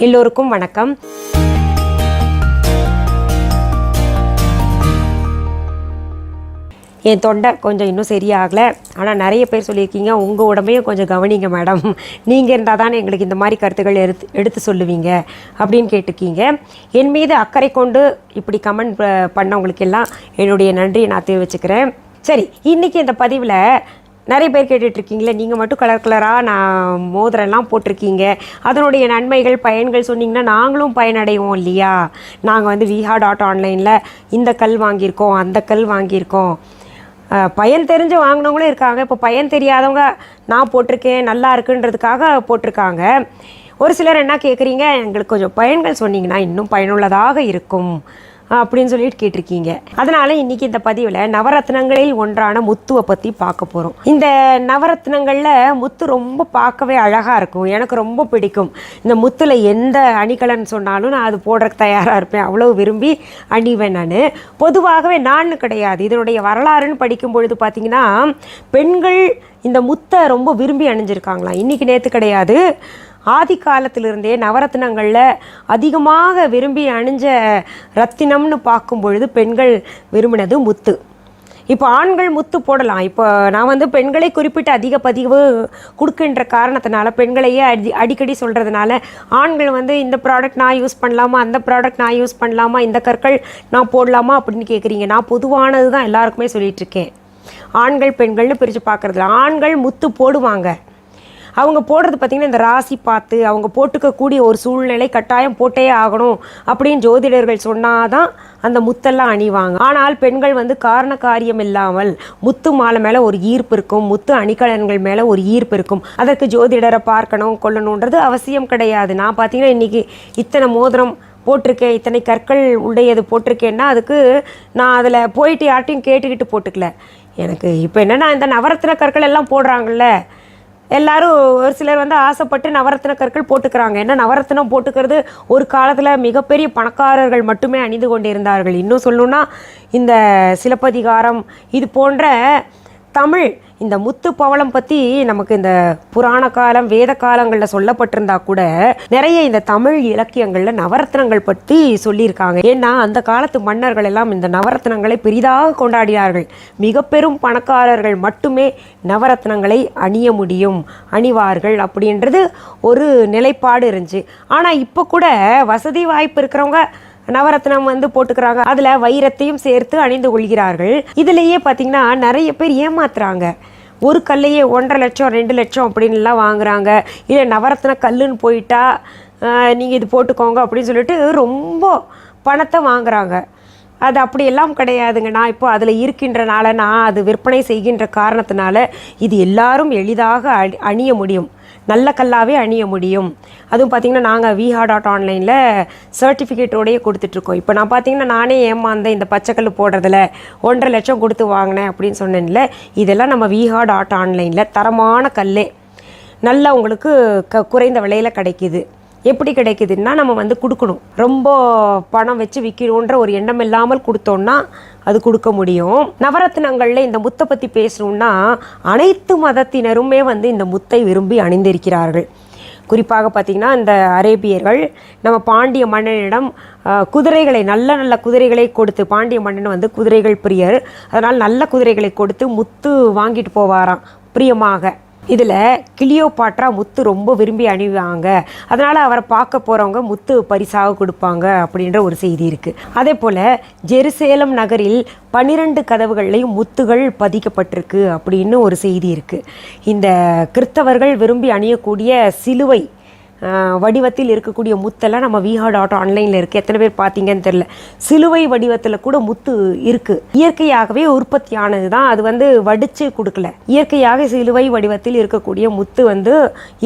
எல்லோருக்கும் வணக்கம். என் தொண்டை கொஞ்சம் இன்னும் சரியாகலை. ஆனால் நிறைய பேர் சொல்லியிருக்கீங்க, உங்கள் உடம்பையும் கொஞ்சம் கவனிங்க மேடம், நீங்கள் இருந்தால் தானே எங்களுக்கு இந்த மாதிரி கருத்துக்கள் எடுத்து சொல்லுவீங்க அப்படின்னு கேட்டிருக்கீங்க. என் மீது அக்கறை கொண்டு இப்படி கமெண்ட் பண்ணவங்களுக்கு எல்லாம் என்னுடைய நன்றியை நான் தெரிவிச்சுக்கிறேன். சரி, இன்றைக்கி இந்த பதிவில் நிறைய பேர் கேட்டுட்ருக்கீங்களே, நீங்கள் மட்டும் கலர் கலராக நான் மோதிரம்லாம் போட்டிருக்கீங்க, அதனுடைய நன்மைகள் பயன்கள் சொன்னிங்கன்னா நாங்களும் பயனடைவோம் இல்லையா? நாங்கள் viha.online இந்த கல் வாங்கியிருக்கோம், அந்த கல் வாங்கியிருக்கோம். பயன் தெரிஞ்சு வாங்கினவங்களும் இருக்காங்க. இப்போ பயன் தெரியாதவங்க நான் போட்டிருக்கேன் நல்லா இருக்குன்றதுக்காக போட்டிருக்காங்க. ஒரு சிலர் என்ன கேட்குறீங்க, எங்களுக்கு கொஞ்சம் பயன்கள் சொன்னிங்கன்னா இன்னும் பயனுள்ளதாக இருக்கும் அப்படின்னு சொல்லிட்டு கேட்டிருக்கீங்க. அதனால் இன்றைக்கி இந்த பதிவில் நவரத்னங்களில் ஒன்றான முத்துவை பற்றி பார்க்க போகிறோம். இந்த நவரத்னங்களில் முத்து ரொம்ப பார்க்கவே அழகாக இருக்கும், எனக்கு ரொம்ப பிடிக்கும். இந்த முத்தில் எந்த அணிகலன் சொன்னாலும் நான் அது போடுறதுக்கு தயாராக இருப்பேன், அவ்வளோ விரும்பி அணிவேன் நான். பொதுவாகவே நான் கிடையாது, இதனுடைய வரலாறுன்னு படிக்கும் பொழுது பார்த்திங்கன்னா பெண்கள் இந்த முத்தை ரொம்ப விரும்பி அணிஞ்சிருக்காங்களாம். இன்றைக்கி நேற்று கிடையாது, ஆதி காலத்திலிருந்தே நவரத்னங்களில் அதிகமாக விரும்பி அணிஞ்ச ரத்தினம்னு பார்க்கும் பொழுது பெண்கள் விரும்பினது முத்து. இப்போ ஆண்கள் முத்து போடலாம். இப்போ நான் பெண்களை குறிப்பிட்டு அதிக பதிவு கொடுக்கின்ற காரணத்தினால, பெண்களையே அடிக்கடி சொல்கிறதுனால, ஆண்கள் இந்த ப்ராடக்ட் நான் யூஸ் பண்ணலாமா, அந்த ப்ராடக்ட் நான் யூஸ் பண்ணலாமா, இந்த கற்கள் நான் போடலாமா அப்படின்னு கேட்குறீங்க. நான் பொதுவானது தான் எல்லாருக்குமே சொல்லிகிட்ருக்கேன். ஆண்கள் பெண்கள்னு பிரித்து பார்க்குறதில்ல. ஆண்கள் முத்து போடுவாங்க. அவங்க போடுறது பார்த்திங்கன்னா இந்த ராசி பார்த்து அவங்க போட்டுக்கக்கூடிய ஒரு சூழ்நிலை, கட்டாயம் போட்டே ஆகணும் அப்படின்னு ஜோதிடர்கள் சொன்னால் தான் அந்த முத்தெல்லாம் அணிவாங்க. ஆனால் பெண்கள் காரண காரியம் இல்லாமல் முத்து மாலை மேலே ஒரு ஈர்ப்பு இருக்கும், முத்து அணிகலன்கள் மேலே ஒரு ஈர்ப்பு இருக்கும். அதற்கு ஜோதிடரை பார்க்கணும் கொள்ளணுன்றது அவசியம் கிடையாது. நான் பார்த்திங்கன்னா இன்றைக்கி இத்தனை மோதிரம் போட்டிருக்கேன், இத்தனை கற்கள் உடையது போட்டிருக்கேன்னா அதுக்கு நான் அதில் போயிட்டு யார்ட்டையும் கேட்டுக்கிட்டு போட்டுக்கல. எனக்கு இப்போ என்னென்னா இந்த நவரத்ன கற்கள் எல்லாம் போடுறாங்கல்ல, எல்லோரும் ஒரு சிலர் ஆசைப்பட்டு நவரத்ன கற்கள் போட்டுக்கிறாங்க. ஏன்னா நவரத்னம் போட்டுக்கிறது ஒரு காலத்தில் மிகப்பெரிய பணக்காரர்கள் மட்டுமே அணிந்து கொண்டிருந்தார்கள். இன்னும் சொல்லணுன்னா இந்த சிலப்பதிகாரம் இது போன்ற தமிழ் இந்த முத்து பவளம் பற்றி நமக்கு இந்த புராண காலம் வேத காலங்களில் சொல்லப்பட்டிருந்தா கூட நிறைய இந்த தமிழ் இலக்கியங்களில் நவரத்னங்கள் பற்றி சொல்லியிருக்காங்க. ஏன்னா அந்த காலத்து மன்னர்கள் எல்லாம் இந்த நவரத்னங்களை பெரிதாக கொண்டாடினார்கள். மிக பெரும் பணக்காரர்கள் மட்டுமே நவரத்னங்களை அணிய முடியும், அணிவார்கள் அப்படின்றது ஒரு நிலைப்பாடு இருந்துச்சு. ஆனால் இப்போ கூட வசதி வாய்ப்பு இருக்கிறவங்க நவரத்னம் போட்டுக்கிறாங்க, அதில் வைரத்தையும் சேர்த்து அணிந்து கொள்கிறார்கள். இதுலேயே பார்த்திங்கன்னா நிறைய பேர் ஏமாத்துறாங்க. ஒரு கல்லையே 1.5 லட்சம் 2 லட்சம் அப்படின்லாம் வாங்குறாங்க. இல்லை நவரத்ன கல்லுன்னு போயிட்டா நீங்கள் இது போட்டுக்கோங்க அப்படின்னு சொல்லிட்டு ரொம்ப பணத்தை வாங்குறாங்க. அது அப்படியெல்லாம் கிடையாதுங்க. நான் இப்போ அதில் இருக்கின்றனால, நான் அது விற்பனை செய்கின்ற காரணத்தினால இது எல்லாரும் எளிதாக அணிய முடியும், நல்ல கல்லாகவே அணிய முடியும். அதுவும் பார்த்திங்கன்னா நாங்கள் viha.online சர்டிஃபிகேட்டோடையே கொடுத்துட்ருக்கோம். இப்போ நான் பார்த்திங்கன்னா நானே ஏமாந்தேன், இந்த பச்சைக்கல் போடுறதில் 1.5 லட்சம் கொடுத்து வாங்கினேன் அப்படின்னு சொன்னேன்ல. இதெல்லாம் நம்ம viha.online தரமான கல்லே நல்லா உங்களுக்கு குறைந்த விலையில் கிடைக்கிது. எப்படி கிடைக்குதுன்னா நம்ம கொடுக்கணும், ரொம்ப பணம் வச்சு விற்கணுன்ற ஒரு எண்ணம் இல்லாமல் கொடுத்தோன்னா அது கொடுக்க முடியும். நவரத்னங்களில் இந்த முத்தை பற்றி பேசணுன்னா அனைத்து மதத்தினருமே இந்த முத்தை விரும்பி அணிந்திருக்கிறார்கள். குறிப்பாக பார்த்திங்கன்னா இந்த அரேபியர்கள் நம்ம பாண்டிய மன்னனிடம் குதிரைகளை நல்ல நல்ல குதிரைகளை கொடுத்து, பாண்டிய மன்னன் குதிரைகள் பிரியர், அதனால் நல்ல குதிரைகளை கொடுத்து முத்து வாங்கிட்டு போவாராம் பிரியமாக. இதில் கிளியோபாட்ரா முத்து ரொம்ப விரும்பி அணிவாங்க, அதனால் அவரை பார்க்க போகிறவங்க முத்து பரிசாக கொடுப்பாங்க அப்படின்ற ஒரு செய்தி இருக்குது. அதே போல் ஜெருசலேம் நகரில் 12 கதவுகள்லையும் முத்துகள் பதிக்கப்பட்டிருக்கு அப்படின்னு ஒரு செய்தி இருக்குது. இந்த கிறிஸ்தவர்கள் விரும்பி அணியக்கூடிய சிலுவை வடிவத்தில் இருக்கக்கூடிய முத்தெல்லாம் நம்ம viha.online இருக்குது. எத்தனை பேர் பார்த்தீங்கன்னு தெரில. சிலுவை வடிவத்தில் கூட முத்து இருக்குது. இயற்கையாகவே உற்பத்தியானது தான், அது வடித்து கொடுக்கல. இயற்கையாக சிலுவை வடிவத்தில் இருக்கக்கூடிய முத்து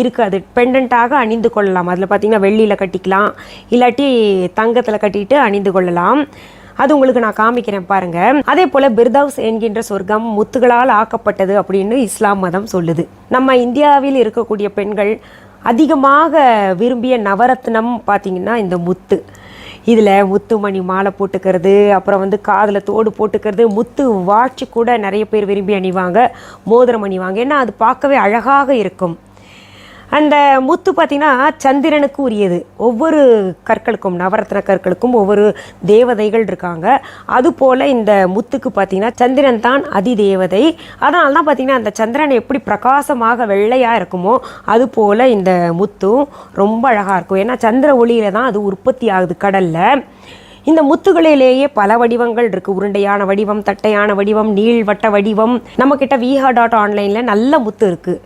இருக்குது. அது பெண்டண்ட்டாக அணிந்து கொள்ளலாம். அதில் பார்த்திங்கன்னா வெள்ளியில் கட்டிக்கலாம், இல்லாட்டி தங்கத்தில் கட்டிட்டு அணிந்து கொள்ளலாம். அது உங்களுக்கு நான் காமிக்கிறேன் பாருங்கள். அதே போல் பிர்தவ்ஸ் என்கின்ற சொர்க்கம் முத்துகளால் ஆக்கப்பட்டது அப்படின்னு இஸ்லாம் மதம் சொல்லுது. நம்ம இந்தியாவில் இருக்கக்கூடிய பெண்கள் அதிகமாக விரும்பிய நவரத்னம் பார்த்திங்கன்னா இந்த முத்து. இதில் முத்து மணி மாலை போட்டுக்கிறது, அப்புறம் காதில் தோடு போட்டுக்கிறது, முத்து வாட்சி கூட நிறைய பேர் விரும்பி அணிவாங்க, மோதிரம் அணிவாங்க. ஏன்னா அது பார்க்கவே அழகாக இருக்கும். அந்த முத்து பார்த்திங்கன்னா சந்திரனுக்கு உரியது. ஒவ்வொரு கற்களுக்கும், நவரத்ன கற்களுக்கும் ஒவ்வொரு தேவதைகள் இருக்காங்க. அதுபோல் இந்த முத்துக்கு பார்த்திங்கன்னா சந்திரன் தான் அதி தேவதை. அதனால தான் பார்த்திங்கன்னா அந்த சந்திரன் எப்படி பிரகாசமாக வெள்ளையாக இருக்குமோ அதுபோல் இந்த முத்தும் ரொம்ப அழகாக இருக்கும். ஏன்னா சந்திர ஒளியில் தான் அது உற்பத்தி ஆகுது கடலில். இந்த முத்துகளிலேயே பல வடிவங்கள் இருக்குது. உருண்டையான வடிவம், தட்டையான வடிவம், நீள்வட்ட வடிவம். நம்மக்கிட்ட viha.online நல்ல முத்து இருக்குது.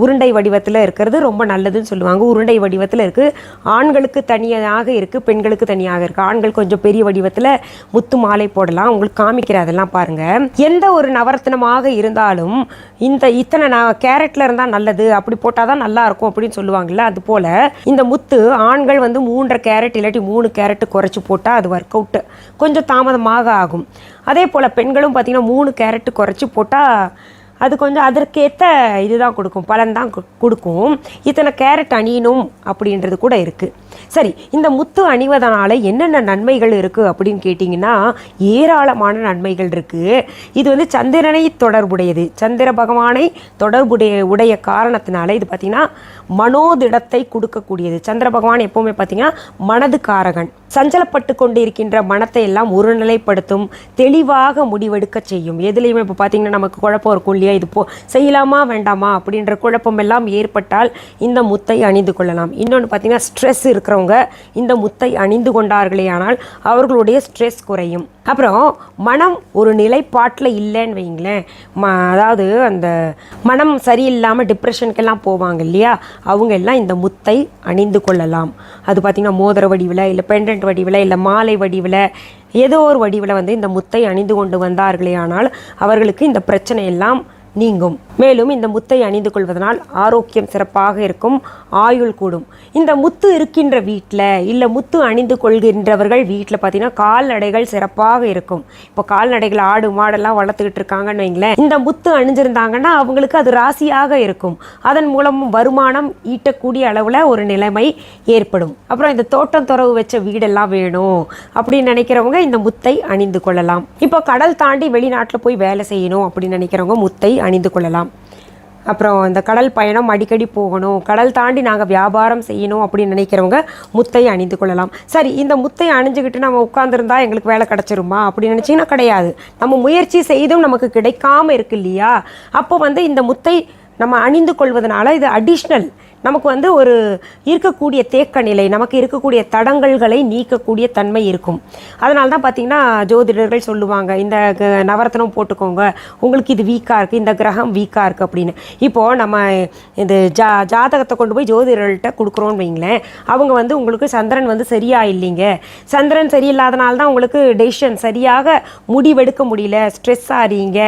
உருண்டை வடிவத்தில் இருக்கிறது ரொம்ப நல்லதுன்னு சொல்லுவாங்க. உருண்டை வடிவத்தில் இருக்குது. ஆண்களுக்கு தனியாக இருக்குது, பெண்களுக்கு தனியாக இருக்குது. ஆண்கள் கொஞ்சம் பெரிய வடிவத்தில் முத்து மாலை போடலாம். உங்களுக்கு காமிக்கிற அதெல்லாம் பாருங்கள். எந்த ஒரு நவரத்னமாக இருந்தாலும் இத்தனை கேரட்டில் இருந்தால் நல்லது, அப்படி போட்டால் தான் நல்லாயிருக்கும் அப்படின்னு சொல்லுவாங்கள்ல. அதுபோல் இந்த முத்து ஆண்கள் 3.5 கேரட் இல்லாட்டி 3 கேரட்டு குறைச்சி போட்டால் அது ஒர்க் அவுட்டு கொஞ்சம் தாமதமாக ஆகும். அதே போல் பெண்களும் பார்த்திங்கன்னா 3 கேரட்டு குறைச்சி போட்டால் அது கொஞ்சம் அதற்கேற்ற இதுதான் கொடுக்கும், பலன் தான் கொடுக்கும். இத்தனை கேரட் அணியணும் அப்படின்றது கூட இருக்குது. சரி, இந்த முத்து அணிவதனால என்னென்ன நன்மைகள் இருக்குது அப்படின்னு கேட்டிங்கன்னா ஏராளமான நன்மைகள் இருக்குது. இது சந்திரனை தொடர்புடையது. சந்திர பகவானை உடைய காரணத்தினால இது பார்த்திங்கன்னா மனோதிடத்தை கொடுக்கக்கூடியது. சந்திர பகவான் எப்போவுமே பார்த்திங்கன்னா மனது காரகன். சஞ்சலப்பட்டு கொண்டு இருக்கின்ற மனத்தை எல்லாம் ஒருநிலைப்படுத்தும், தெளிவாக முடிவெடுக்க செய்யும். எதுலேயுமே இப்போ பார்த்திங்கன்னா நமக்கு குழப்பம் இருக்கும் இல்லையா, இது செய்யலாமா வேண்டாமா அப்படின்ற குழப்பம் எல்லாம் ஏற்பட்டால் இந்த முத்தை அணிந்து கொள்ளலாம். இன்னொன்று பார்த்திங்கன்னா ஸ்ட்ரெஸ் இருக்கிறவங்க இந்த முத்தை அணிந்து கொண்டார்களே ஆனால் அவர்களுடைய ஸ்ட்ரெஸ் குறையும். அப்புறம் மனம் ஒரு நிலைப்பாட்டில் இல்லைன்னு வைங்களேன், அதாவது அந்த மனம் சரியில்லாமல் டிப்ரெஷனுக்கெல்லாம் போவாங்க இல்லையா, அவங்க எல்லாம் இந்த முத்தை அணிந்து கொள்ளலாம். அது பார்த்திங்கன்னா மோதிர வடிவில், இல்லை பெண்டன்ட் வடிவில், இல்லை மாலை வடிவில், ஏதோ ஒரு வடிவில் இந்த முத்தை அணிந்து கொண்டு வந்தார்களே ஆனால் அவர்களுக்கு இந்த பிரச்சனை எல்லாம் நீங்கும். மேலும் இந்த முத்தை அணிந்து கொள்வதனால் ஆரோக்கியம் சிறப்பாக இருக்கும், ஆயுள் கூடும். இந்த முத்து இருக்கின்ற வீட்டில், இல்லை முத்து அணிந்து கொள்கின்றவர்கள் வீட்டில் பார்த்திங்கன்னா கால்நடைகள் சிறப்பாக இருக்கும். இப்போ கால்நடைகள் ஆடு மாடெல்லாம் வளர்த்துக்கிட்டு இருக்காங்கன்னு வைங்களேன், இந்த முத்து அணிஞ்சிருந்தாங்கன்னா அவங்களுக்கு அது ராசியாக இருக்கும். அதன் மூலம் வருமானம் ஈட்டக்கூடிய அளவில் ஒரு நிலைமை ஏற்படும். அப்புறம் இந்த தோட்டம் துறவு வச்ச வீடெல்லாம் வேணும் அப்படின்னு நினைக்கிறவங்க இந்த முத்தை அணிந்து கொள்ளலாம். இப்போ கடல் தாண்டி வெளிநாட்டில் போய் வேலை செய்யணும் அப்படின்னு நினைக்கிறவங்க முத்தை அணிந்து கொள்ளலாம். அப்புறம் இந்த கடல் பயணம் அடிக்கடி போகணும், கடல் தாண்டி நாங்கள் வியாபாரம் செய்யணும் அப்படின்னு நினைக்கிறவங்க முத்தை அணிந்து கொள்ளலாம். சரி, இந்த முத்தை அணிஞ்சுக்கிட்டு நம்ம உட்காந்துருந்தா எங்களுக்கு வேலை கிடச்சிருமா அப்படின்னு நினச்சிங்கன்னா கிடையாது. நம்ம முயற்சி செய்தும் நமக்கு கிடைக்காம இருக்கு இல்லையா, அப்போ இந்த முத்தை நம்ம அணிந்து கொள்வதனால இது அடிஷ்னல் நமக்கு ஒரு இருக்கக்கூடிய தேக்க நிலை, நமக்கு இருக்கக்கூடிய தடங்கல்களை நீக்கக்கூடிய தன்மை இருக்கும். அதனால தான் பார்த்திங்கன்னா ஜோதிடர்கள் சொல்லுவாங்க, இந்த நவரத்னம் போட்டுக்கோங்க, உங்களுக்கு இது வீக்காக இருக்குது, இந்த கிரகம் வீக்காக இருக்குது அப்படின்னு. இப்போது நம்ம இந்த ஜாதகத்தை கொண்டு போய் ஜோதிடர்கள்ட்ட கொடுக்குறோன்னு வைங்களேன், அவங்க உங்களுக்கு சந்திரன் சரியாக இல்லைங்க, சந்திரன் சரியில்லாதனால தான் உங்களுக்கு டெசிஷன் சரியாக முடிவெடுக்க முடியல, ஸ்ட்ரெஸ் ஆகிறீங்க,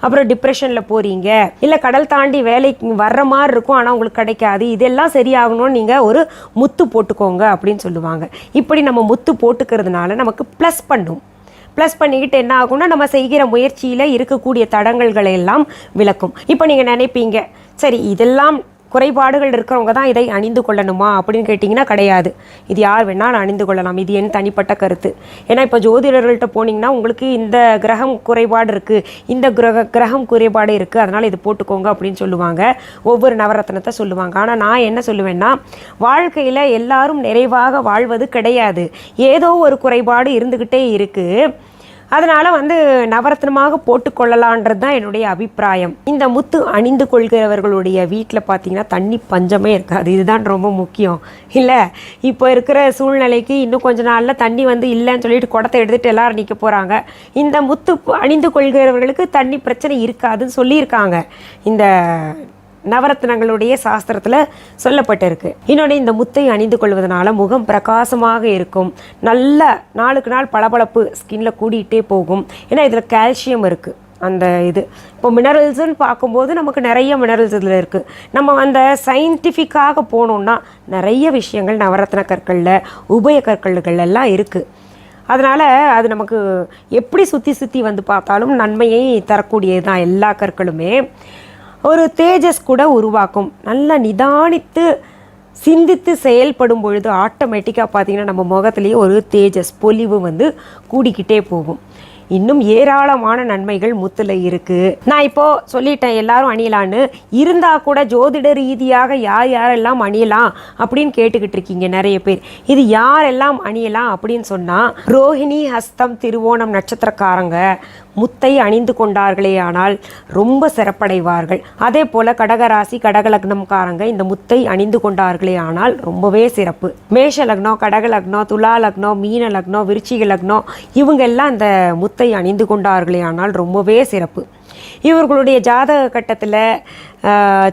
அப்புறம் டிப்ரெஷனில் போகிறீங்க, இல்லை கடல் தாண்டி வேலைக்கு வர்ற மாதிரி இருக்கும் ஆனால் உங்களுக்கு கிடைக்காது, இதெல்லாம் சரியாகணும்னு நீங்கள் ஒரு முத்து போட்டுக்கோங்க அப்படின்னு சொல்லுவாங்க. இப்படி நம்ம முத்து போட்டுக்கிறதுனால நமக்கு ப்ளஸ் பண்ணிக்கிட்டு என்ன ஆகும்னா நம்ம செய்கிற முயற்சியில் இருக்கக்கூடிய தடங்கல்களை எல்லாம் விளக்கும். இப்போ நீங்கள் நினைப்பீங்க, சரி இதெல்லாம் குறைபாடுகள் இருக்கிறவங்க தான் இதை அணிந்து கொள்ளணுமா அப்படின்னு கேட்டிங்கன்னா கிடையாது. இது யார் வேணாலும் அணிந்து கொள்ளலாம். இது என் தனிப்பட்ட கருத்து. ஏன்னா இப்போ ஜோதிடர்கள்ட்ட போனீங்கன்னா உங்களுக்கு இந்த கிரகம் குறைபாடு இருக்குது, இந்த கிரகம் குறைபாடு இருக்குது, அதனால் இது போட்டுக்கோங்க அப்படின்னு சொல்லுவாங்க. ஒவ்வொரு நவரத்னத்தை சொல்லுவாங்க. ஆனால் நான் என்ன சொல்லுவேன்னா, வாழ்க்கையில் எல்லாரும் நிறைவாக வாழ்வது கிடையாது. ஏதோ ஒரு குறைபாடு இருந்துக்கிட்டே இருக்குது. அதனால் நவரத்னமாக போட்டுக்கொள்ளலான்றது தான் என்னுடைய அபிப்பிராயம். இந்த முத்து அணிந்து கொள்கிறவர்களுடைய வீட்டில் பார்த்திங்கன்னா தண்ணி பஞ்சமே இருக்காது. இதுதான் ரொம்ப முக்கியம் இல்லை. இப்போ இருக்கிற சூழ்நிலைக்கு இன்னும் கொஞ்ச நாளில் தண்ணி இல்லைன்னு சொல்லிட்டு குடத்தை எடுத்துகிட்டு எல்லோரும் நிற்க போகிறாங்க. இந்த முத்து அணிந்து கொள்கிறவர்களுக்கு தண்ணி பிரச்சனை இருக்காதுன்னு சொல்லியிருக்காங்க. இந்த நவரத்னங்களுடைய சாஸ்திரத்தில் சொல்லப்பட்டிருக்கு. இன்னொன்று, இந்த முத்தை அணிந்து கொள்வதனால முகம் பிரகாசமாக இருக்கும், நல்ல நாளுக்கு நாள் பளபளப்பு ஸ்கின்ல கூடிகிட்டே போகும். ஏன்னா இதில் கால்சியம் இருக்குது. அந்த இது இப்போ மினரல்ஸ்ன்னு பார்க்கும்போது நமக்கு நிறைய மினரல்ஸ் இதில் இருக்குது. நம்ம அந்த சயின்டிஃபிக்காக போனோம்னா நிறைய விஷயங்கள் நவரத்ன கற்களில், உபய கற்கள்கள் எல்லாம் இருக்குது. அதனால் அது நமக்கு எப்படி சுற்றி பார்த்தாலும் நன்மையை தரக்கூடியது தான் எல்லா கற்களுமே. ஒரு தேஜஸ் கூட உருவாக்கும். நல்லா நிதானித்து சிந்தித்து செயல்படும் பொழுது ஆட்டோமேட்டிக்காக பார்த்திங்கன்னா நம்ம முகத்துலேயே ஒரு தேஜஸ் பொலிவு கூடிக்கிட்டே போகும். இன்னும் ஏராளமான நன்மைகள் முத்துல இருக்குது. நான் இப்போது சொல்லிட்டேன் எல்லாரும் அணியலான்னு. இருந்தால் கூட ஜோதிட ரீதியாக யார் யாரெல்லாம் அணியலாம் அப்படின்னு கேட்டுக்கிட்டு இருக்கீங்க நிறைய பேர். இது யாரெல்லாம் அணியலாம் அப்படின்னு சொன்னால், ரோஹிணி ஹஸ்தம் திருவோணம் நட்சத்திரக்காரங்க முத்தை அணிந்து கொண்டார்களே ஆனால் ரொம்ப சிறப்படைவார்கள். அதே போல் கடகராசி கடக லக்னம்காரங்க இந்த முத்தை அணிந்து கொண்டார்களே ஆனால் ரொம்பவே சிறப்பு. மேஷ லக்னம், கடக லக்னம், துலா லக்னம், மீன லக்னம், விருச்சிக லக்னம் இவங்க எல்லாம் இந்த முத்தை அணிந்து கொண்டார்களே ஆனால் ரொம்பவே சிறப்பு. இவர்களுடைய ஜாதக கட்டத்தில்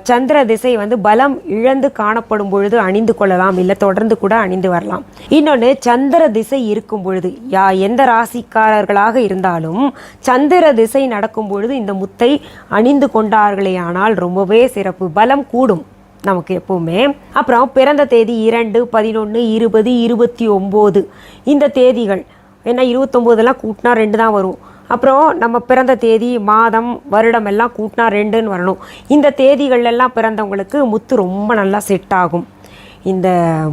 சந்திர திசை பலம் இழந்து காணப்படும் பொழுது அணிந்து கொள்ளலாம், இல்லை தொடர்ந்து கூட அணிந்து வரலாம். இன்னொன்று, சந்திர திசை இருக்கும் பொழுது எந்த ராசிக்காரர்களாக இருந்தாலும் சந்திர திசை நடக்கும் பொழுது இந்த முத்தை அணிந்து கொண்டார்களே ஆனால் ரொம்பவே சிறப்பு, பலம் கூடும் நமக்கு எப்பவுமே. அப்புறம் பிறந்த தேதி 2, 11, 20, 29 இந்த தேதிகள். ஏன்னா 29 கூட்டினா 2 தான் வரும். அப்புறம் நம்ம பிறந்த தேதி, மாதம், வருடம் எல்லாம் கூட்டினா 2ன்னு வரணும். இந்த தேதிகள்லாம் பிறந்தவங்களுக்கு முத்து ரொம்ப நல்லா செட் ஆகும். இந்த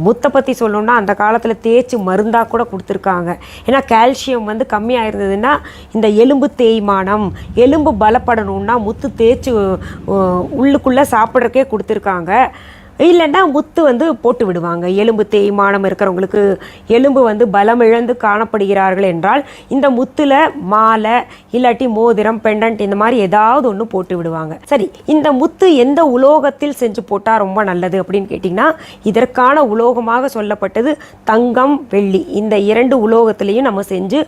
முத்தை பற்றி சொல்லணுன்னா அந்த காலத்தில் தேய்ச்சி மருந்தாக கூட கொடுத்துருக்காங்க. ஏன்னா கால்சியம் கம்மியாக இருந்ததுன்னா இந்த எலும்பு தேய்மானம், எலும்பு பலப்படணுன்னா முத்து தேய்ச்சி உள்ளுக்குள்ளே சாப்பிட்றக்கே கொடுத்துருக்காங்க. இல்லைன்னா முத்து போட்டு விடுவாங்க. எலும்பு தேய்மானம் இருக்கிறவங்களுக்கு, எலும்பு பலம் இழந்து காணப்படுகிறார்கள் என்றால் இந்த முத்தில் மாலை இல்லாட்டி மோதிரம், பெண்டன்ட் இந்த மாதிரி ஏதாவது ஒன்று போட்டு விடுவாங்க. சரி, இந்த முத்து எந்த உலோகத்தில் செஞ்சு போட்டால் ரொம்ப நல்லது அப்படின்னு கேட்டிங்கன்னா, இதற்கான உலோகமாக சொல்லப்பட்டது தங்கம், வெள்ளி. இந்த 2 உலோகத்திலையும் நம்ம செஞ்சு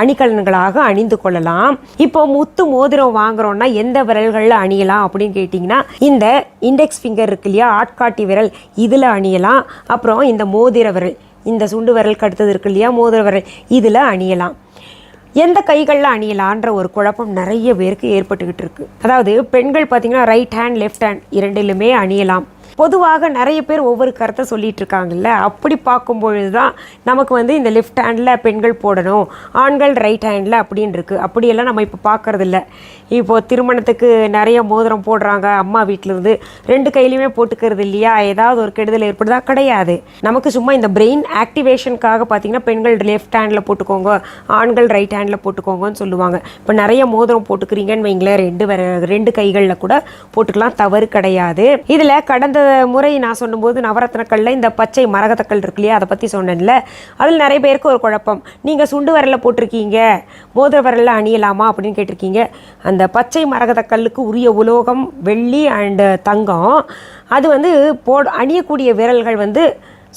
அணிகலன்களாக அணிந்து கொள்ளலாம். இப்போ முத்து மோதிரம் வாங்குறோம்னா எந்த விரல்களில் அணியலாம் அப்படின்னு கேட்டிங்கன்னா, இந்த இண்டெக்ஸ் ஃபிங்கர் இருக்கு இல்லையா, காட்டி விரல், இதில் அணியலாம். அப்புறம் இந்த மோதிர விரல், இந்த சுண்டு விரலுக்கு அடுத்தது இருக்கு இல்லையா மோதிர விரல், இதில் அணியலாம். எந்த கைகளில் அணியலான்ற ஒரு குழப்பம் நிறைய பேருக்கு ஏற்பட்டுக்கிட்டு இருக்கு. அதாவது பெண்கள் பார்த்தீங்கன்னா ரைட் ஹேண்ட், லெஃப்ட் ஹேண்ட் இரண்டிலுமே அணியலாம். பொதுவாக நிறைய பேர் ஒவ்வொரு கருத்தை சொல்லிட்டு இருக்காங்கல்ல, அப்படி பார்க்கும்பொழுது தான் நமக்கு இந்த லெஃப்ட் ஹேண்டில் பெண்கள் போடணும், ஆண்கள் ரைட் ஹேண்டில் அப்படின்னு இருக்குது. அப்படியெல்லாம் நம்ம இப்போ பார்க்குறதில்ல. இப்போது திருமணத்துக்கு நிறைய மோதிரம் போடுறாங்க அம்மா வீட்டிலேருந்து, 2 கையிலையுமே போட்டுக்கிறது இல்லையா, ஏதாவது ஒரு கெடுதல் ஏற்படுதா? கிடையாது. நமக்கு சும்மா இந்த பிரெயின் ஆக்டிவேஷனுக்காக பார்த்திங்கன்னா பெண்கள் லெஃப்ட் ஹேண்டில் போட்டுக்கோங்க, ஆண்கள் ரைட் ஹேண்டில் போட்டுக்கோங்கன்னு சொல்லுவாங்க. இப்போ நிறைய மோதிரம் போட்டுக்கிறீங்கன்னு வைங்களேன், 2 கைகளில் கூட போட்டுக்கலாம், தவறு கிடையாது. இதில் கடந்த முறை நான் சொன்னும்போது நவரத்னக்கல்ல இந்த பச்சை மரகதக்கல் இருக்கு இல்லையா, அதை பற்றி சொன்னேன்ல, அதில் நிறைய பேருக்கு ஒரு குழப்பம். நீங்கள் சுண்டு விரலில் போட்டிருக்கீங்க, மோதிர விரலில் அணியலாமா அப்படின்னு கேட்டிருக்கீங்க. அந்த பச்சை மரகதக்கல்லுக்கு உரிய உலோகம் வெள்ளி அண்டு தங்கம். அது அணியக்கூடிய விரல்கள்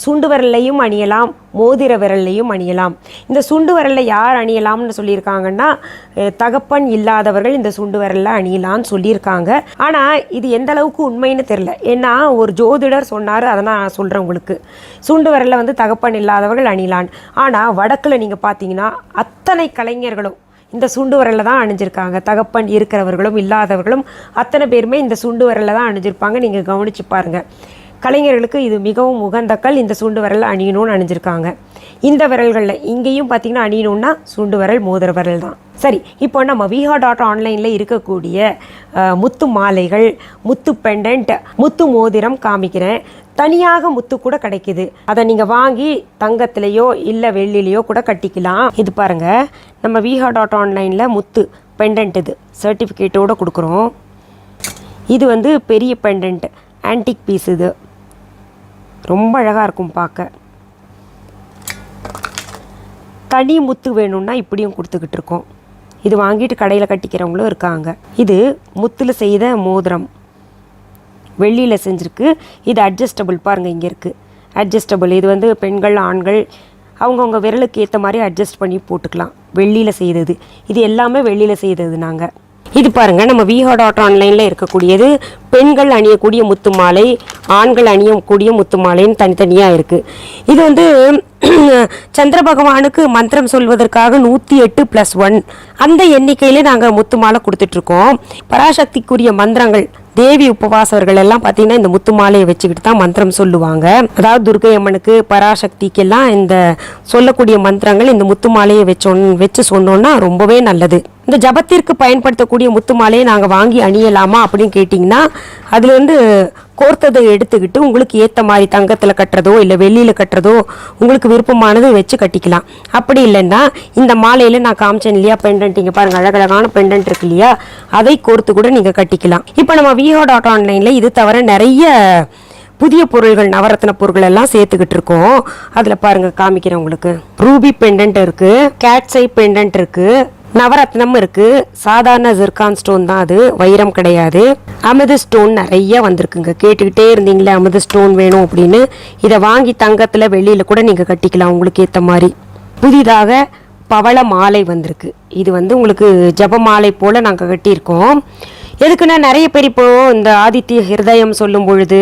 சுண்டு விரல்லையும் அணியலாம், மோதிர விரல்லையும் அணியலாம். இந்த சுண்டு விரலில் யார் அணியலாம்னு சொல்லியிருக்காங்கன்னா, தகப்பன் இல்லாதவர்கள் இந்த சுண்டு விரலில் அணியலாம்னு சொல்லியிருக்காங்க. ஆனால் இது எந்த அளவுக்கு உண்மைன்னு தெரில. ஏன்னா ஒரு ஜோதிடர் சொன்னார், அதை நான் சொல்கிறேன் உங்களுக்கு. சுண்டு விரலில் தகப்பன் இல்லாதவர்கள் அணியலான். ஆனால் வடக்கில் நீங்கள் பார்த்தீங்கன்னா அத்தனை கலைஞர்களும் இந்த சுண்டு விரலில் தான் அணிஞ்சிருக்காங்க. தகப்பன் இருக்கிறவர்களும் இல்லாதவர்களும் அத்தனை பேருமே இந்த சுண்டு விரலில் தான் அணிஞ்சிருப்பாங்க. நீங்கள் கவனித்து பாருங்கள். கலைஞர்களுக்கு இது மிகவும் உகந்தக்கள். இந்த சுண்டு விரலில் அணியணும்னு அணிஞ்சிருக்காங்க. இந்த விரல்களில் இங்கேயும் பார்த்திங்கன்னா அணியணுன்னா சுண்டு விரல், மோதிர விரல் தான். சரி, இப்போ நம்ம viha.online இருக்கக்கூடிய முத்து மாலைகள், முத்து பெண்டன்ட், முத்து மோதிரம் காமிக்கிறேன். தனியாக முத்து கூட கிடைக்குது. அதை நீங்கள் வாங்கி தங்கத்திலேயோ இல்லை வெள்ளிலேயோ கூட கட்டிக்கலாம். இது பாருங்கள், நம்ம viha.online முத்து பெண்டன்ட், இது சர்டிஃபிகேட்டோடு கொடுக்குறோம். இது பெரிய பெண்டன்ட், ஆன்டிக் பீஸ். இது ரொம்ப அழகாக இருக்கும் பார்க்க. தனி முத்து வேணும்னா இப்படியும் கொடுத்துக்கிட்டு இருக்கோம். இது வாங்கிட்டு கடையில் கட்டிக்கிறவங்களும் இருக்காங்க. இது முத்தில் செய்த மோதிரம், வெள்ளியில் செஞ்சுருக்கு. இது அட்ஜஸ்டபிள், பாருங்கள் இங்கே இருக்குது அட்ஜஸ்டபிள். இது பெண்கள் ஆண்கள் அவங்கவுங்க விரலுக்கு ஏற்ற மாதிரி அட்ஜஸ்ட் பண்ணி போட்டுக்கலாம். வெள்ளியில் செய்தது, இது எல்லாமே வெள்ளியில் செய்தது. நாங்கள் இது பாருங்கள், நம்ம viha.online இருக்கக்கூடியது பெண்கள் அணியக்கூடிய முத்து மாலை, ஆண்கள் அணியக்கூடிய முத்து மாலைன்னு தனித்தனியாக இருக்குது. இது சந்திர பகவானுக்கு மந்திரம் சொல்வதற்காக 108+1 அந்த எண்ணிக்கையிலே நாங்கள் முத்து மாலை கொடுத்துட்ருக்கோம். பராசக்திக்குரிய மந்திரங்கள், தேவி உபவாசர்கள் எல்லாம் பார்த்தீங்கன்னா இந்த முத்து மாலையை வச்சுக்கிட்டு தான் மந்திரம் சொல்லுவாங்க. அதாவது துர்கை அம்மனுக்கு, பராசக்திக்கெல்லாம் இந்த சொல்லக்கூடிய மந்திரங்கள் இந்த முத்து மாலையை வச்சு சொன்னோன்னா ரொம்பவே நல்லது. இந்த ஜபத்திற்கு பயன்படுத்தக்கூடிய முத்து மாலையை நாங்கள் வாங்கி அணியலாமா அப்படின்னு கேட்டிங்கன்னா, அதுலேருந்து கோர்த்ததை எடுத்துக்கிட்டு உங்களுக்கு ஏற்ற மாதிரி தங்கத்தில் கட்டுறதோ இல்லை வெள்ளியில் கட்டுறதோ உங்களுக்கு விருப்பமானது வச்சு கட்டிக்கலாம். அப்படி இல்லைன்னா இந்த மாலையில் நான் காமிச்சேன் இல்லையா பெண்டன்ட், இங்கே பாருங்கள் அழகழகான பெண்டன்ட் இருக்கு இல்லையா, அதை கோர்த்து கூட நீங்கள் கட்டிக்கலாம். இப்போ நம்ம viha.online இது தவிர நிறைய புதிய பொருள்கள் நவரத்ன பொருட்கள் எல்லாம் சேர்த்துக்கிட்டு இருக்கோம். அதில் பாருங்க காமிக்கிறேன் உங்களுக்கு. ரூபி பெண்டன்ட் இருக்கு, கேட்ஸை பெண்டன்ட் இருக்கு, நவரத்னம் இருக்கு, சாதாரண ஜிர்கான் ஸ்டோன் தான், அது வைரம் கிடையாது. அமிர்த ஸ்டோன் நிறைய வந்திருக்குங்க. கேட்டுக்கிட்டே இருந்தீங்களே அமிர்த ஸ்டோன் வேணும் அப்படின்னு, இதை வாங்கி தங்கத்தில் வெளியில் கூட நீங்கள் கட்டிக்கலாம் உங்களுக்கு ஏற்ற மாதிரி. புதிதாக பவள மாலை வந்திருக்கு. இது உங்களுக்கு ஜப மாலை போல் நாங்கள் கட்டியிருக்கோம். எதுக்குன்னா நிறைய பேர் இப்போ இந்த ஆதித்ய ஹிருதயம் சொல்லும் பொழுது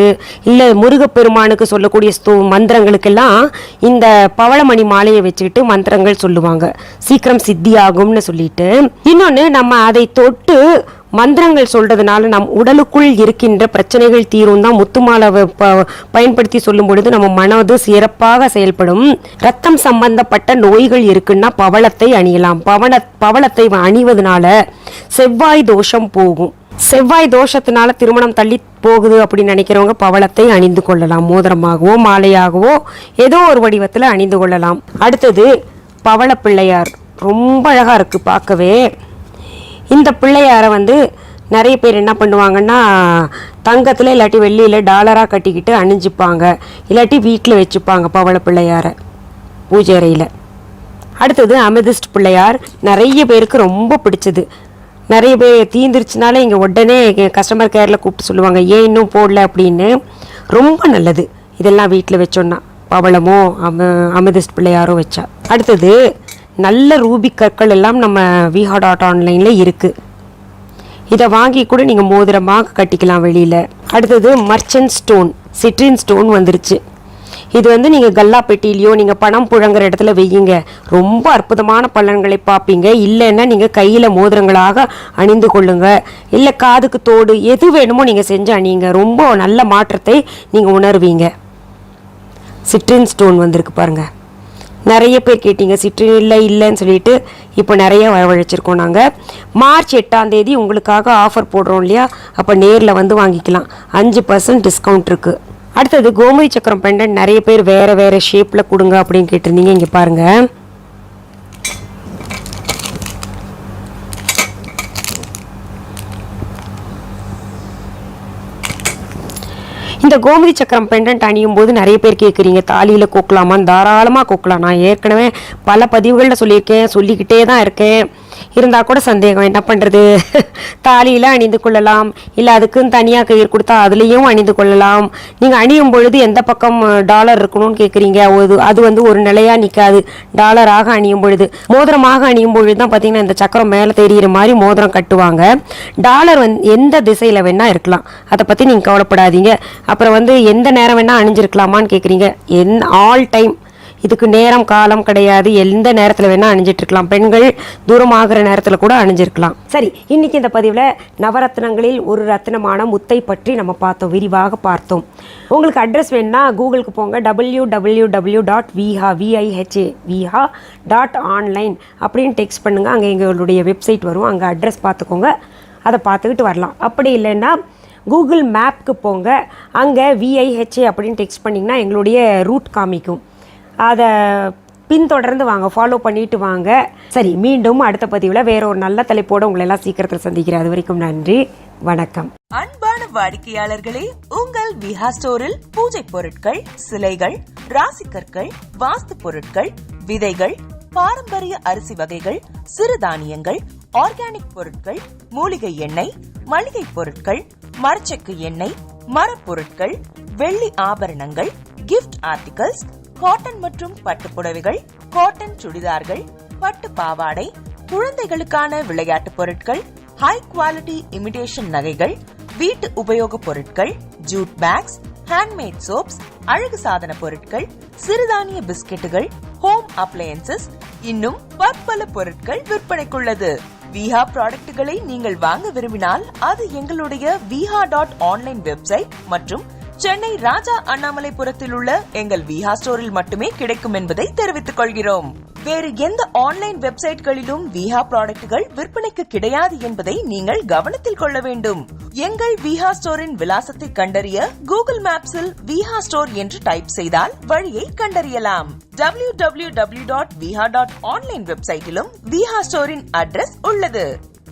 இல்லை முருகப்பெருமானுக்கு சொல்லக்கூடிய மந்திரங்களுக்கெல்லாம் இந்த பவளமணி மாலையை வச்சுக்கிட்டு மந்திரங்கள் சொல்லுவாங்க, சீக்கிரம் சித்தி ஆகும்னு சொல்லிட்டு. இன்னொன்று நம்ம அதை தொட்டு மந்திரங்கள் சொல்றதுனால நம் உடலுக்குள் இருக்கின்ற பிரச்சனைகள் தீரும் தான் முத்துமாலை பயன்படுத்தி சொல்லும் பொழுது நம்ம மனது சிறப்பாக செயல்படும். ரத்தம் சம்பந்தப்பட்ட நோய்கள் இருக்குன்னா பவளத்தை அணியலாம். பவளத்தை அணிவதனால செவ்வாய் தோஷம் போகும். செவ்வாய் தோஷத்தினால திருமணம் தள்ளி போகுது அப்படின்னு நினைக்கிறவங்க பவளத்தை அணிந்து கொள்ளலாம். மோதிரமாகவோ மாலையாகவோ ஏதோ ஒரு வடிவத்தில் அணிந்து கொள்ளலாம். அடுத்தது பவள பிள்ளையார், ரொம்ப அழகா இருக்கு பார்க்கவே. இந்த பிள்ளையாரை நிறைய பேர் என்ன பண்ணுவாங்கன்னா தங்கத்தில் இல்லாட்டி வெள்ளியில் டாலராக கட்டிக்கிட்டு அணிஞ்சிப்பாங்க, இல்லாட்டி வீட்டில் வச்சுப்பாங்க பவள பிள்ளையாரை பூஜை அறையில். அடுத்தது அமெதிஸ்ட் பிள்ளையார், நிறைய பேருக்கு ரொம்ப பிடிச்சது. நிறைய பேர் தீந்துருச்சுனால இங்கே உடனே கஸ்டமர் கேரில் கூப்பிட்டு சொல்லுவாங்க ஏன் இன்னும் போடல அப்படின்னு. ரொம்ப நல்லது இதெல்லாம் வீட்டில் வச்சோன்னா, பவளமோ அமெதிஸ்ட் பிள்ளையாரோ வச்சா. அடுத்தது நல்ல ரூபி கற்கள் எல்லாம் நம்ம viha.online இருக்குது. இதை வாங்கி கூட நீங்கள் மோதிரமாக கட்டிக்கலாம் வெளியில். அடுத்தது மர்ச்சன்ட் ஸ்டோன், சிட்ரின் ஸ்டோன் வந்துருச்சு. இது நீங்கள் கல்லா பெட்டியிலையோ நீங்கள் பணம் புழங்குற இடத்துல வையுங்க, ரொம்ப அற்புதமான பலன்களை பார்ப்பீங்க. இல்லைன்னா நீங்கள் கையில் மோதிரங்களாக அணிந்து கொள்ளுங்க, இல்லை காதுக்கு தோடு எது வேணுமோ நீங்கள் செஞ்சு அணியுங்க, ரொம்ப நல்ல மாற்றத்தை நீங்கள் உணர்வீங்க. சிட்ரின் ஸ்டோன் வந்திருக்கு பாருங்கள். நிறைய பேர் கேட்டீங்க சிட்ரின் இல்லைன்னு சொல்லிட்டு, இப்போ நிறைய வரவழைச்சிருக்கோம் நாங்கள். மார்ச் 8 உங்களுக்காக ஆஃபர் போடுறோம் இல்லையா, அப்போ நேரில் வாங்கிக்கலாம். 5% டிஸ்கவுண்ட் இருக்குது. அடுத்தது கோமதி சக்கரம் பெண்டன்ட், நிறைய பேர் வேறு வேறு ஷேப்பில் கொடுங்க அப்படின்னு கேட்டிருந்தீங்க. இங்கே பாருங்கள், இந்த கோமதி சக்கரம் பெண்டன்ட் அணியும் போது நிறைய பேர் கேட்குறீங்க தாலியில் கோக்கலாமான்னு. தாராளமாக கோக்கலாம். நான் ஏற்கனவே பல பதிவுகளில் சொல்லியிருக்கேன், சொல்லிக்கிட்டே தான் இருக்கேன். இருந்தால் கூட சந்தேகம், என்ன பண்ணுறது, தாலியில் அணிந்து கொள்ளலாம், இல்லை அதுக்குன்னு தனியாக கயிறு கொடுத்தா அதுலேயும் அணிந்து கொள்ளலாம். நீங்கள் அணியும் பொழுது எந்த பக்கம் டாலர் இருக்கணும்னு கேட்குறீங்க. அது ஒரு நிலையாக நிற்காது. டாலராக அணியும் பொழுது, மோதிரமாக அணியும் பொழுது தான் பார்த்தீங்கன்னா இந்த சக்கரம் மேலே தெரிகிற மாதிரி மோதிரம் கட்டுவாங்க. டாலர் எந்த திசையில் வேணால் இருக்கலாம், அதை பற்றி நீங்கள் கவலைப்படாதீங்க. அப்புறம் எந்த நேரம் வேணால் அணிஞ்சிருக்கலாமான்னு கேட்குறீங்க. ஆல் டைம், இதுக்கு நேரம் காலம் கிடையாது. எந்த நேரத்தில் வேணால் அணிஞ்சிட்ருக்கலாம். பெண்கள் தூரமாகிற நேரத்தில் கூட அணிஞ்சிருக்கலாம். சரி, இன்னைக்கு இந்த பதிவில் நவரத்னங்களில் ஒரு ரத்னமான முத்தை பற்றி நம்ம பார்த்தோம், விரிவாக பார்த்தோம். உங்களுக்கு அட்ரஸ் வேணுன்னா கூகுளுக்கு போங்க, www.viha.online அப்படின்னு டெக்ஸ்ட் பண்ணுங்கள். அங்கே எங்களுடைய வெப்சைட் வரும், அங்கே அட்ரஸ் பார்த்துக்கோங்க, அதை பார்த்துக்கிட்டு வரலாம். அப்படி இல்லைன்னா கூகுள் மேப்க்கு போங்க, அங்கே VIHA அப்படின்னு டெக்ஸ்ட் பண்ணிங்கன்னா எங்களுடைய ரூட் காமிக்கும். அதை பின்தொடர்ந்து வாங்க, ஃபாலோ பண்ணிட்டு வாங்க. சரி, மீண்டும் அடுத்த பதிவில் வேற ஒரு நல்ல தலைப்போடு உங்களை எல்லாம் சீக்கிரத்தில் சந்திக்கிறேன். அது வரைக்கும் நன்றி, வணக்கம். அன்பான வாடிக்கையாளர்களே, உங்கள் விஹா ஸ்டோரில் பூஜை பொருட்கள், சிலைகள், ராசிக்கற்கள், வாஸ்து பொருட்கள், விதைகள், பாரம்பரிய அரிசி வகைகள், சிறுதானியங்கள், ஆர்கானிக் பொருட்கள், மூலிகை எண்ணெய், மளிகை பொருட்கள், மரச்செக்கு எண்ணெய், மரப்பொருட்கள், வெள்ளி ஆபரணங்கள், கிஃப்ட் ஆர்டிகல்ஸ், காட்டன் மற்றும் பட்டு புடவைகள், காட்டன் சுடிதார்கள், பட்டு பாவாடை, குழந்தைகளுக்கான விளையாட்டு பொருட்கள், ஹை குவாலிட்டி இமிடேஷன் நகைகள், வீட்டு உபயோக பொருட்கள், ஜூட் பேக்ஸ், ஹேண்ட்மேட் சோப்ஸ், அழகு சாதன பொருட்கள், சிறுதானிய பிஸ்கெட்டுகள், ஹோம் அப்ளையன்சஸ், இன்னும் பற்பல பொருட்கள் விற்பனைக்குள்ளது. விஹா ப்ராடக்ட்களை நீங்கள் வாங்க விரும்பினால் அது எங்களுடைய viha.online வெப்சைட் மற்றும் சென்னை ராஜா அண்ணாமலைபுரத்தில் உள்ள எங்கள் விஹா ஸ்டோரில் மட்டுமே கிடைக்கும் என்பதை தெரிவித்துக் கொள்கிறோம். வேறு எந்த ஆன்லைன் வெப்சைட்களிலும் விஹா ப்ராடக்ட்கள் விற்பனைக்கு கிடையாது என்பதை நீங்கள் கவனத்தில் கொள்ள வேண்டும். எங்கள் விஹா ஸ்டோரின் விலாசத்தை கண்டறிய கூகுள் மேப்ஸில் விஹா ஸ்டோர் என்று டைப் செய்தால் வழியை கண்டறியலாம். www.viha.online வெப்சைட்டிலும் விஹா ஸ்டோரின் அட்ரஸ் உள்ளது.